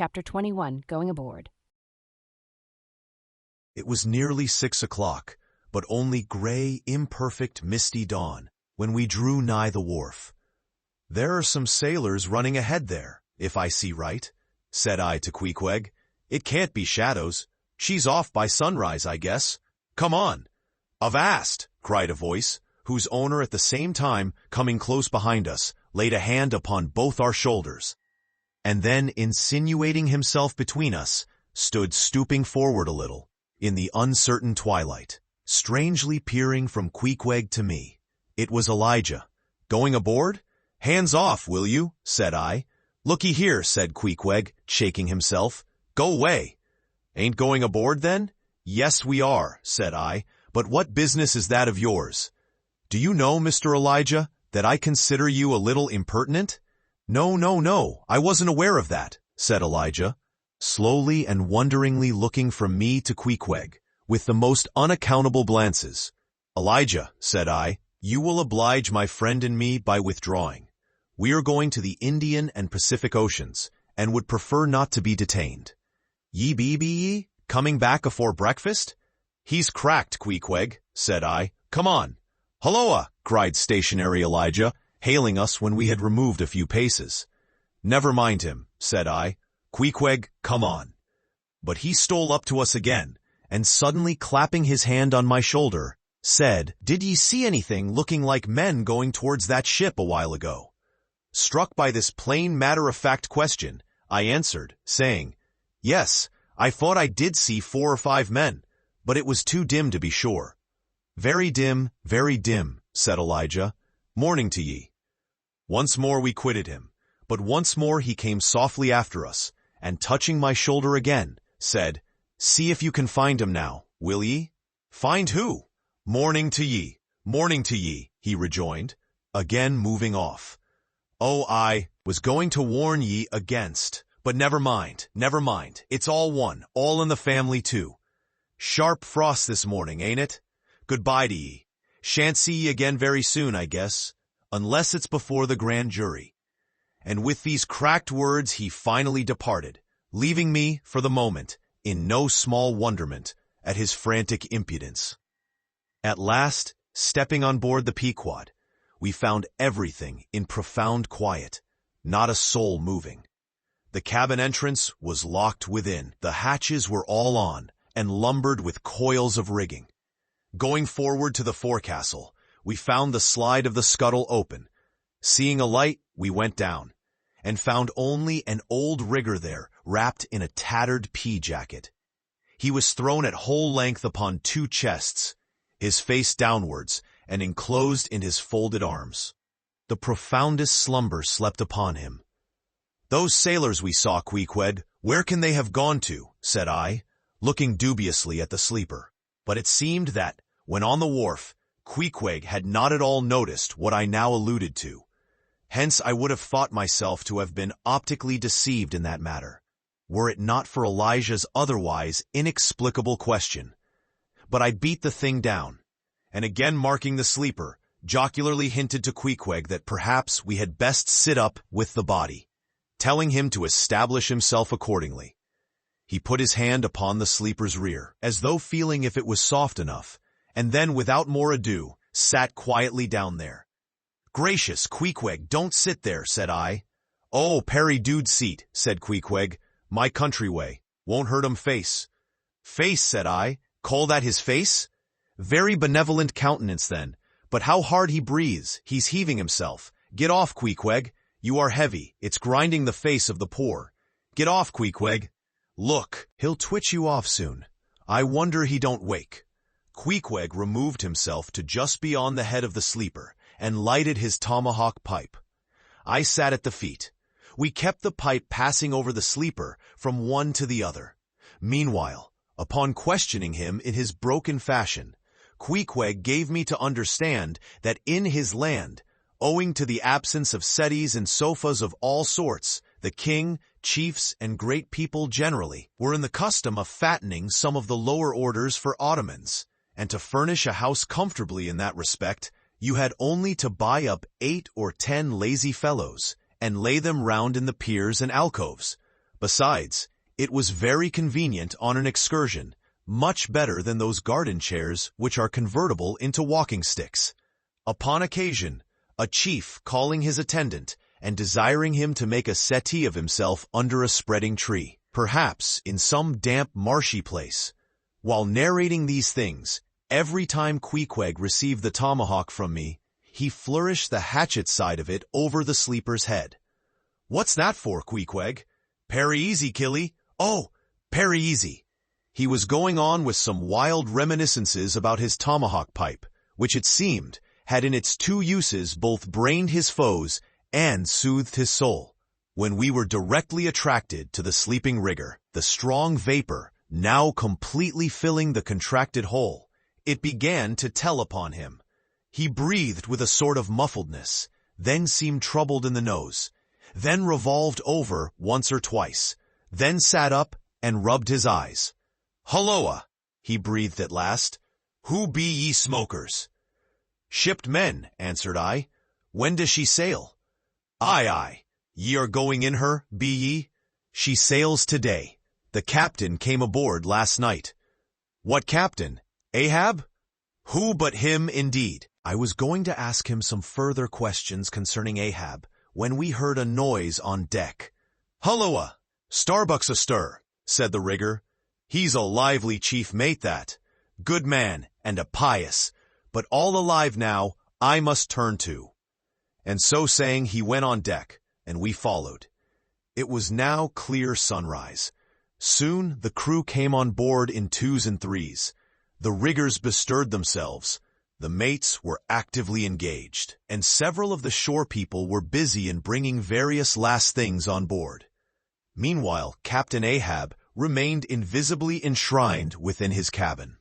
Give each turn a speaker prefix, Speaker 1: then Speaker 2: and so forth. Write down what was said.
Speaker 1: Chapter 21, Going Aboard.
Speaker 2: It was nearly 6 o'clock, but only gray, imperfect, misty dawn, when we drew nigh the wharf. "There are some sailors running ahead there, if I see right," said I to Queequeg. "It can't be shadows. She's off by sunrise, I guess. Come on." "Avast!" cried a voice, whose owner at the same time, coming close behind us, laid a hand upon both our shoulders, and then, insinuating himself between us, stood stooping forward a little, in the uncertain twilight, strangely peering from Queequeg to me. It was Elijah. "Going aboard? Hands off, will you?" said I. "Looky here," said Queequeg, shaking himself. "Go away." "Ain't going aboard, then?" "Yes, we are," said I, "but what business is that of yours?" "Do you know, Mr. Elijah, that I consider you a little impertinent?" No, I wasn't aware of that," said Elijah, slowly and wonderingly looking from me to Queequeg, with the most unaccountable glances. "Elijah," said I, "you will oblige my friend and me by withdrawing. We are going to the Indian and Pacific Oceans, and would prefer not to be detained." "Ye be ye? Coming back afore breakfast?" "He's cracked, Queequeg," said I. "Come on." "Hulloa!" cried stationary Elijah, hailing us when we had removed a few paces. "Never mind him," said I. "Queequeg, come on." But he stole up to us again, and suddenly clapping his hand on my shoulder, said, "Did ye see anything looking like men going towards that ship a while ago?" Struck by this plain matter-of-fact question, I answered, saying, "Yes, I thought I did see 4 or 5 men, but it was too dim to be sure." very dim," said Elijah. "Morning to ye." Once more we quitted him, but once more he came softly after us, and touching my shoulder again, said, "See if you can find him now, will ye?" "Find who?" Morning to ye, he rejoined, again moving off. "Oh, I was going to warn ye against, but never mind, it's all one, all in the family too. Sharp frost this morning, ain't it? Goodbye to ye. Shan't see ye again very soon, I guess, unless it's before the grand jury." And with these cracked words he finally departed, leaving me, for the moment, in no small wonderment at his frantic impudence. At last, stepping on board the Pequod, we found everything in profound quiet, not a soul moving. The cabin entrance was locked within, the hatches were all on, and lumbered with coils of rigging. Going forward to the forecastle, we found the slide of the scuttle open. Seeing a light, we went down, and found only an old rigger there, wrapped in a tattered pea-jacket. He was thrown at whole length upon 2 chests, his face downwards, and enclosed in his folded arms. The profoundest slumber slept upon him. "Those sailors we saw, Queequeg, where can they have gone to?" said I, looking dubiously at the sleeper. But it seemed that, when on the wharf, Queequeg had not at all noticed what I now alluded to. Hence I would have thought myself to have been optically deceived in that matter, were it not for Elijah's otherwise inexplicable question. But I beat the thing down, and again marking the sleeper, jocularly hinted to Queequeg that perhaps we had best sit up with the body, telling him to establish himself accordingly. He put his hand upon the sleeper's rear, as though feeling if it was soft enough, and then, without more ado, sat quietly down there. "Gracious, Queequeg, don't sit there," said I. "Oh, Perry dude seat," said Queequeg. "My country way. Won't hurt 'em face." "Face," said I. "Call that his face? Very benevolent countenance then, but how hard he breathes, he's heaving himself. Get off, Queequeg. You are heavy, it's grinding the face of the poor. Get off, Queequeg. Look, he'll twitch you off soon. I wonder he don't wake." Queequeg removed himself to just beyond the head of the sleeper, and lighted his tomahawk pipe. I sat at the feet. We kept the pipe passing over the sleeper from one to the other. Meanwhile, upon questioning him in his broken fashion, Queequeg gave me to understand that in his land, owing to the absence of settees and sofas of all sorts, the king, chiefs, and great people generally were in the custom of fattening some of the lower orders for ottomans, and to furnish a house comfortably in that respect, you had only to buy up 8 or 10 lazy fellows, and lay them round in the piers and alcoves, Besides, it was very convenient on an excursion, much better than those garden chairs which are convertible into walking sticks. Upon occasion, a chief calling his attendant and desiring him to make a settee of himself under a spreading tree, perhaps in some damp marshy place. While narrating these things, every time Queequeg received the tomahawk from me, he flourished the hatchet side of it over the sleeper's head. "What's that for, Queequeg?" "Parry easy, Killy." "Oh, parry easy." He was going on with some wild reminiscences about his tomahawk pipe, which it seemed had in its two uses both brained his foes and soothed his soul, when we were directly attracted to the sleeping rigger, the strong vapor now completely filling the contracted hole. It began to tell upon him. He breathed with a sort of muffledness, then seemed troubled in the nose, then revolved over once or twice, then sat up and rubbed his eyes. "Hulloa," he breathed at last. "Who be ye smokers?" "Shipped men," answered I. "When does she sail?" "Aye, aye. Ye are going in her, be ye?" "She sails today. The captain came aboard last night." "What captain? Ahab?" "Who but him, indeed?" I was going to ask him some further questions concerning Ahab, when we heard a noise on deck. "Hulloa! Starbuck's astir," said the rigger. "He's a lively chief mate, that. Good man, and a pious, but all alive now, I must turn to." And so saying, he went on deck, and we followed. It was now clear sunrise. Soon the crew came on board in twos and threes. The riggers bestirred themselves. The mates were actively engaged, and several of the shore people were busy in bringing various last things on board. Meanwhile, Captain Ahab remained invisibly enshrined within his cabin.